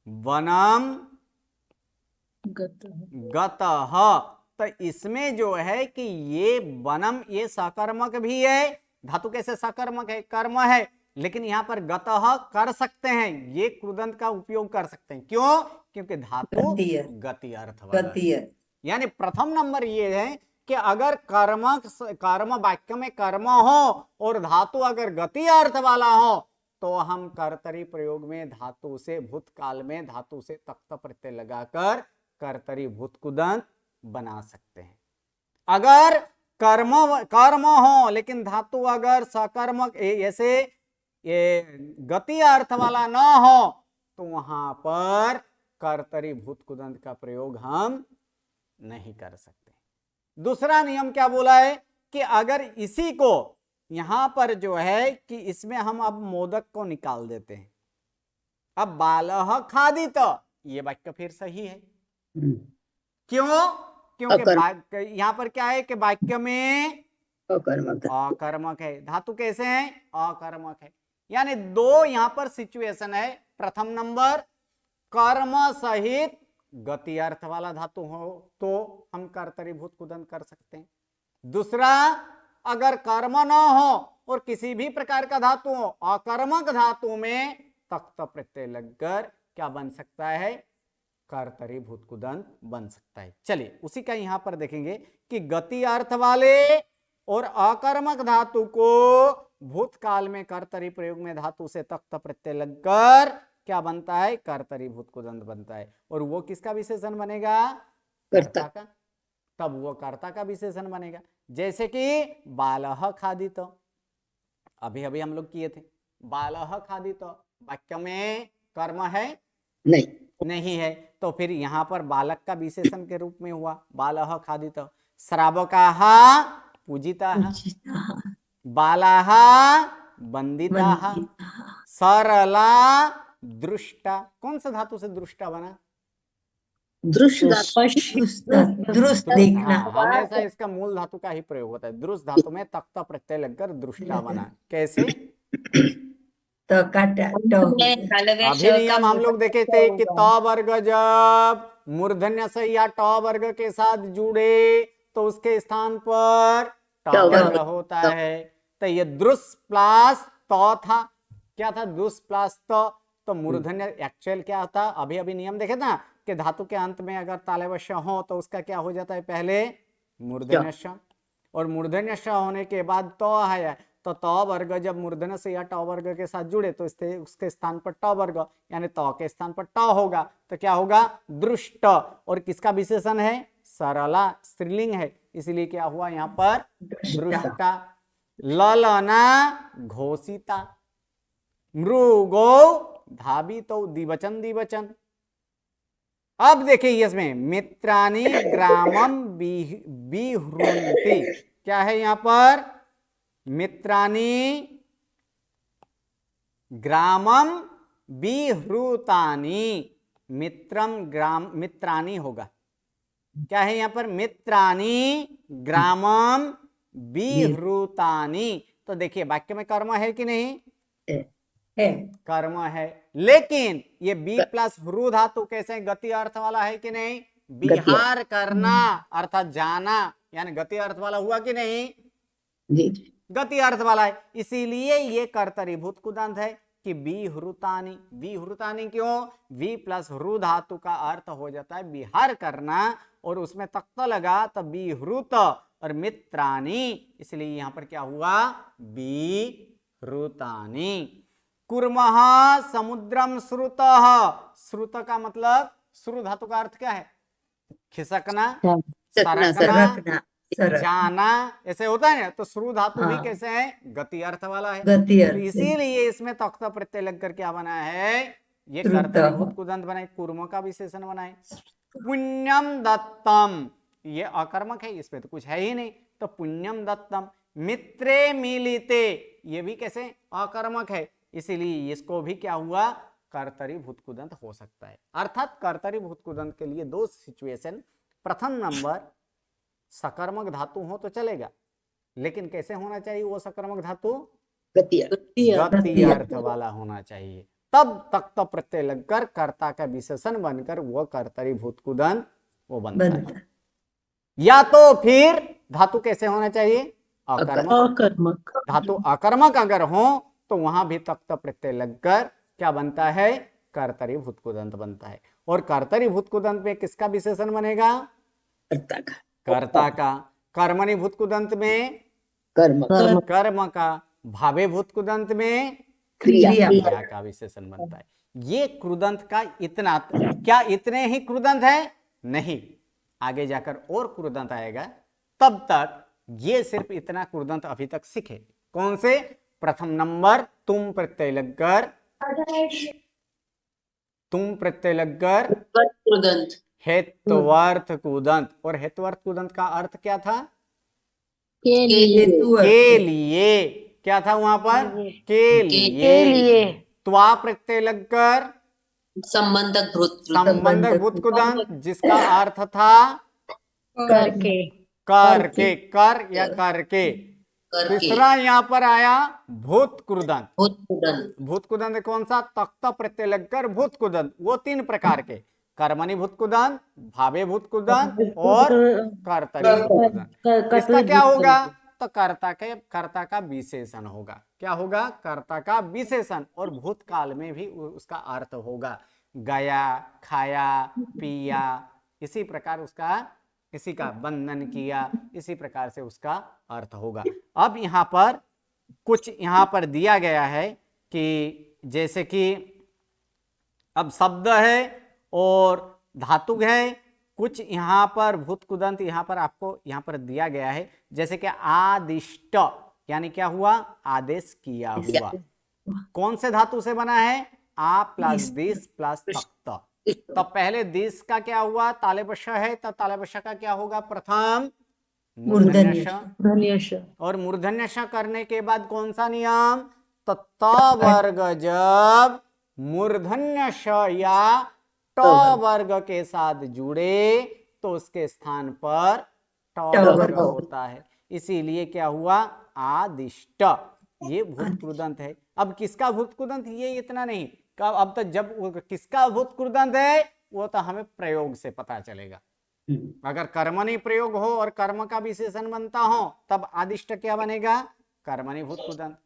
वनम गतः, तो इसमें जो है कि ये वनम ये सकर्मक भी है। धातु कैसे सकर्मक है? कर्म है, लेकिन यहां पर गतः कर सकते हैं, ये कृदंत का उपयोग कर सकते हैं। क्यों? क्योंकि धातु गति अर्थ वाला है। यानी प्रथम नंबर ये है कि अगर कर्म वाक्य में कर्म हो और धातु अगर गति अर्थ वाला हो तो हम कर्तरी प्रयोग में धातु से भूतकाल में धातु से तक्त प्रत्यय लगाकर कर्तरी भूत कुदंत बना सकते हैं। अगर कर्म हो लेकिन धातु अगर सकर्मक ऐसे ये गति अर्थ वाला न हो तो वहां पर कर्तरी भूत कुदंत का प्रयोग हम नहीं कर सकते। दूसरा नियम क्या बोला है कि अगर इसी को यहां पर जो है कि इसमें हम अब मोदक को निकाल देते हैं। अब बालः खादित, ये वाक्य फिर सही है। क्यों? क्योंकि यहां पर क्या है कि वाक्य में अकर्मक है। धातु कैसे है? अकर्मक है। यानी दो यहां पर सिचुएशन है। प्रथम नंबर कर्म सहित गति अर्थ वाला धातु हो तो हम कर्तरी भूत कुदंत कर सकते हैं। दूसरा, अगर कर्म न हो और किसी भी प्रकार का धातु हो, अकर्मक धातु में तक्त प्रत्यय लगकर क्या बन सकता है? कर्तरी भूत कुदंत बन सकता है। चलिए उसी का यहां पर देखेंगे कि गति अर्थ वाले और अकर्मक धातु को भूतकाल में कर्तरी प्रयोग में धातु से तक्त प्रत्यय लगकर क्या बनता है? कर्तरी भूत कुदंत बनता है। और वो किसका विशेषण बनेगा? कर्ता का। तब वो कर्ता का विशेषण बनेगा। जैसे कि बालः खादित, अभी अभी हम लोग किए थे। बालः खादित वाक्य में कर्म है? नहीं है, तो फिर यहां पर बालक का विशेषण के रूप में हुआ बालः खादित। श्रावकाः पूजिताः, बालाः वंदिताः, सरला दृष्टा। कौन सा धातु से दृष्टा बना? दृष्ट देखना। हमेशा इसका मूल धातु का ही प्रयोग होता है। दृष्ट धातु में तक्त प्रत्यय लगकर दृष्टा बना। कैसे? अभी नियम हम लोग देखे थे कि त वर्ग जब मूर्धन्य से या ट वर्ग के साथ जुड़े तो उसके स्थान पर ट वर्ग होता है। तो ये दृस प्लस त था। क्या था? दृस प्लस त। तो मूर्धन्य एक्चुअल क्या था? अभी अभी नियम देखे ना कि धातु के अंत में अगर तालव्य हो तो उसका क्या हो जाता है? पहले मूर्धन्य श, और मूर्धन्य श होने के बाद तो है। तो त वर्ग जब मूर्धन्य से या ट वर्ग के साथ जुड़े तो उसके स्थान पर ट वर्ग यानी त के स्थान पर ट होगा। तो क्या होगा? दृष्ट। और किसका विशेषण है? सरला स्त्रीलिंग है, इसलिए क्या हुआ यहाँ पर दृष्टा। ललना घोषिता, मृगो धावितो द्विवचन द्विवचन। अब देखिए इसमें मित्राणि ग्रामम विहृन्ति, क्या है यहाँ पर? मित्राणि ग्रामम विहृतानि, मित्रम ग्राम मित्राणि होगा। क्या है यहाँ पर? मित्राणि ग्रामम विहृतानि। तो देखिए वाक्य में कर्म है कि नहीं? है। कर्म है, लेकिन ये बी प्लस ह्रू धातु कैसे गति अर्थ वाला है कि नहीं? विहार करना अर्थात जाना, यानी गति अर्थ वाला हुआ कि नहीं? जी गति अर्थ वाला है, इसीलिए ये कर्तरीभूत कुदंत है कि विहृतानि। विहृतानि क्यों? वी प्लस ह्रू धातु का अर्थ हो जाता है विहार करना, और उसमें तख्त लगा तो विहृत और मित्राणि, इसलिए यहां पर क्या हुआ? विहृतानि। कुर्मः समुद्रम श्रुतः, श्रुत का मतलब श्रु धातु का अर्थ क्या है? खिसकना, सरकना, सरकना, सरक, जाना, ऐसे होता है ना। तो श्रु धातु भी कैसे है? गति अर्थ वाला है। गति तो अर्थ से। इसीलिए इसमें तख्त प्रत्यय लगकर क्या बना है? ये श्रुतः। कर्तरीभूत कुदंत बनाए, कुर्म का विशेषण बनाए। पुण्यम दत्तम, ये अकर्मक है, इसमें तो कुछ है ही नहीं, तो पुण्यम दत्तम। मित्रे मिलिते, ये भी कैसे? अकर्मक है, इसीलिए इसको भी क्या हुआ? कर्तरीभूत कुदंत हो सकता है। अर्थात कर्तरीभूत कुदंत के लिए दो सिचुएशन, प्रथम नंबर सकर्मक धातु हो तो चलेगा, लेकिन कैसे होना चाहिए वो सकर्मक धातु? गति गति अर्थ वाला होना चाहिए, तब तख्त प्रत्यय लगकर कर्ता का विशेषण बनकर वो कर्तरीभूत कुदंत वो बनता है। या तो फिर धातु कैसे होना चाहिए? अकर्मक। अकर्मक। धातु अकर्मक अगर हो तो वहां भी तख्त प्रत्यय लगकर क्या बनता है? कर्तरीभूत कुदंत बनता है। और कर्तरीभूत कुदंत में किसका विशेषण बनेगा? कर्ता का, कर्ता का। कर्मणीभूत कुदंत में कर्म कर्म का। भावेभूत कुदंत में क्रिया क्रिया का विशेषण बनता है। ये कृदंत का इतना, क्या इतने ही कृदंत है? नहीं, आगे जाकर और कृदंत आएगा, तब तक ये सिर्फ इतना कृदंत अभी तक सीखे। कौन से? प्रथम नंबर तुम प्रत्यय लगकर, तुम प्रत्यय लगकर हेत्वर्थ कुदंत। और हेत्वर्थ कुदंत का अर्थ क्या था? के लिए। हेतु अर्थ के है। लिए। क्या था वहां पर? के लिए। त्वा प्रत्यय लगकर संबंधक भूत कुदंत, जिसका अर्थ था करके। करके, कर या करके। तीसरा यहाँ पर आया भूत कुदंत। भूत कुदंत कौन सा? तख्त प्रत्यय लगकर भूत कुदंत। वो तीन प्रकार के, कर्मणि भूत कुदंत, भावे भूत कुदंत और कर्तरी भूत कुदंत। इसका क्या होगा? तो कर्ता का विशेषण होगा। क्या होगा? कर्ता का विशेषण। और भूतकाल में भी उसका अर्थ होगा, गया, खाया, पिया, इसी प्रकार उसका, इसी का बंधन किया, इसी प्रकार से उसका अर्थ होगा। अब यहाँ पर कुछ यहाँ पर दिया गया है कि जैसे कि अब शब्द है और धातु है, कुछ यहाँ पर भूत कुदंत यहाँ पर आपको यहाँ पर दिया गया है, जैसे कि आदिष्ट, यानी क्या हुआ? आदेश किया हुआ। कौन से धातु से बना है? आ प्लस दिस प्लस तख्त। तो पहले दिस का क्या हुआ? तालेबश है, तो तालेबश का क्या होगा? प्रथम मूर्धन्य श। धन्यश। और मूर्धन्य श करने के बाद कौन सा नियम? तो त वर्ग जब मूर्धन्य श या ट वर्ग के साथ जुड़े तो उसके स्थान पर ट वर्ग होता है, इसीलिए क्या हुआ? आदिष्ट। ये भूत कुदंत है। अब किसका भूत कुदंत? ये इतना नहीं, अब तक जब किसका भूत कुदंत है वो तो हमें प्रयोग से पता चलेगा। अगर कर्मणि प्रयोग हो और कर्म का विशेषण बनता हो तब आदिष्ट क्या बनेगा? कर्मणि भूत कुदंत।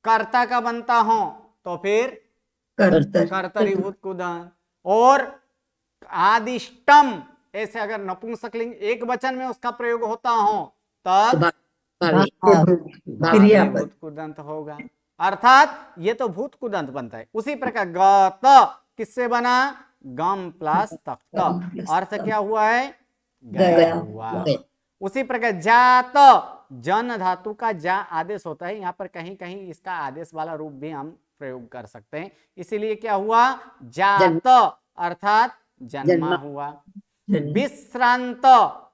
कर्ता का बनता हो तो फिर कर्तरीभूत कुदंत। और आदिष्टम, ऐसे अगर नपुंसकलिंग एक वचन में उसका प्रयोग होता हो तब भावेभूत कुदंत होगा। अर्थात ये तो भूत कुदंत बनता है। उसी प्रकार गत किससे बना? गम प्लस तख्त। अर्थ क्या हुआ है? गया हुआ। गया। उसी प्रकार जात, जन धातु का जा आदेश होता है, यहाँ पर कहीं कहीं इसका आदेश वाला रूप भी हम प्रयोग कर सकते हैं। इसीलिए क्या हुआ, जात अर्थात जन्मा जन्मा। हुआ। जन्म। विश्रांत,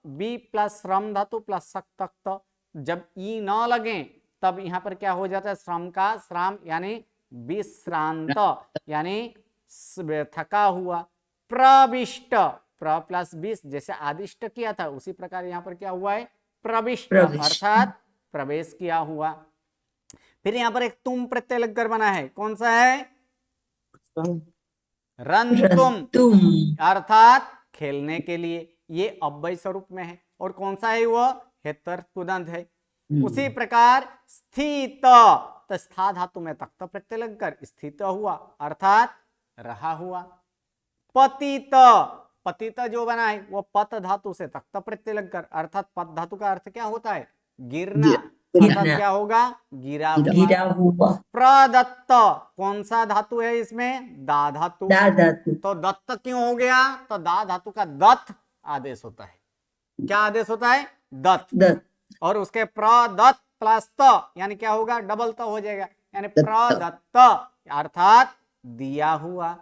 बी प्लस श्रम धातु प्लस सक्त, जब ई न लगे तब यहाँ पर क्या हो जाता है, श्रम का श्राम यानी विश्रांत यानी थका हुआ। प्रविष्ट, प्र प्लस बीस, जैसे आदिष्ट किया था उसी प्रकार यहाँ पर क्या हुआ है, प्रविष्ट प्रविष्ट। अर्थात प्रवेश किया हुआ। फिर यहाँ पर एक तुम प्रत्यय लगकर बना है, कौन सा है, रंतुम तुम। अर्थात खेलने के लिए, ये अव्यय स्वरूप में है। और कौन सा है, वह हेतर्थ कुदंत है। उसी प्रकार स्थित, तो स्था धातु में तक्त प्रत्यय लगकर स्थित हुआ अर्थात रहा हुआ। पतित, पतित जो बना है वो पत धातु से तक्त प्रत्यय लगकर अर्थात पत धातु का अर्थ क्या होता है, गिरना, अर्थात गिरना। क्या होगा, गिरा हुआ। गिरा हुआ। प्रदत्त, कौन सा धातु है इसमें, दा धातु। दा धातु। तो दत्त क्यों हो गया, तो दा धातु का दत्त आदेश होता है। क्या आदेश होता है, दत्त। दत्त। और उसके प्रदत्त प्लस त यानी क्या होगा, डबल त हो जाएगा, यानी प्रदत्त अर्थात दिया हुआ।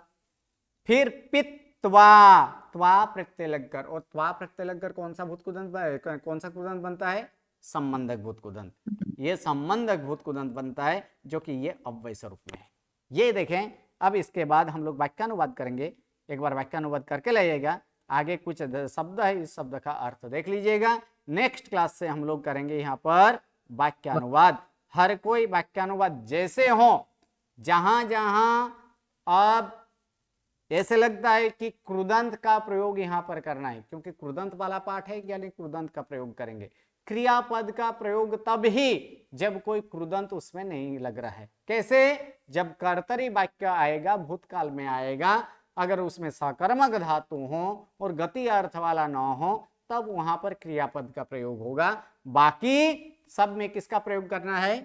फिर पित्वा, त्वा प्रत्यय लगकर, और त्वा प्रत्यय लगकर कौन सा भूत कुदंत, कौन सा कुदंत बनता है, संबंधक भूत कुदंत। ये संबंधक भूत कुदंत बनता है जो कि ये अव्यय स्वरूप में है। ये देखें, अब इसके बाद हम लोग वाक्यानुवाद करेंगे। एक बार वाक्यानुवाद करके लाइएगा, आगे कुछ शब्द है, इस शब्द का अर्थ देख लीजिएगा। नेक्स्ट क्लास से हम लोग करेंगे यहाँ पर वाक्यानुवाद। हर कोई वाक्यानुवाद जैसे हो, जहां जहां अब ऐसे लगता है कि कृदंत का प्रयोग यहाँ पर करना है, क्योंकि कृदंत वाला पाठ है, यानी कृदंत का प्रयोग करेंगे। क्रियापद का प्रयोग तब ही जब कोई कृदंत उसमें नहीं लग रहा है। कैसे, जब कर्तरी वाक्य आएगा, भूतकाल में आएगा, अगर उसमें सकर्मक धातु हो और गति अर्थ वाला न हो, तब वहां पर क्रियापद का प्रयोग होगा। बाकी सब में किसका प्रयोग करना है,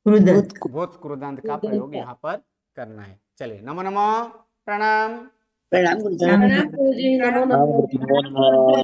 कृदंत। भूत कृदंत का प्रयोग यहाँ पर करना है। चलिए, नमो नमो, प्रणाम। प्रणाम गुरुजी। प्रणाम गुरुजी, नमो नमो।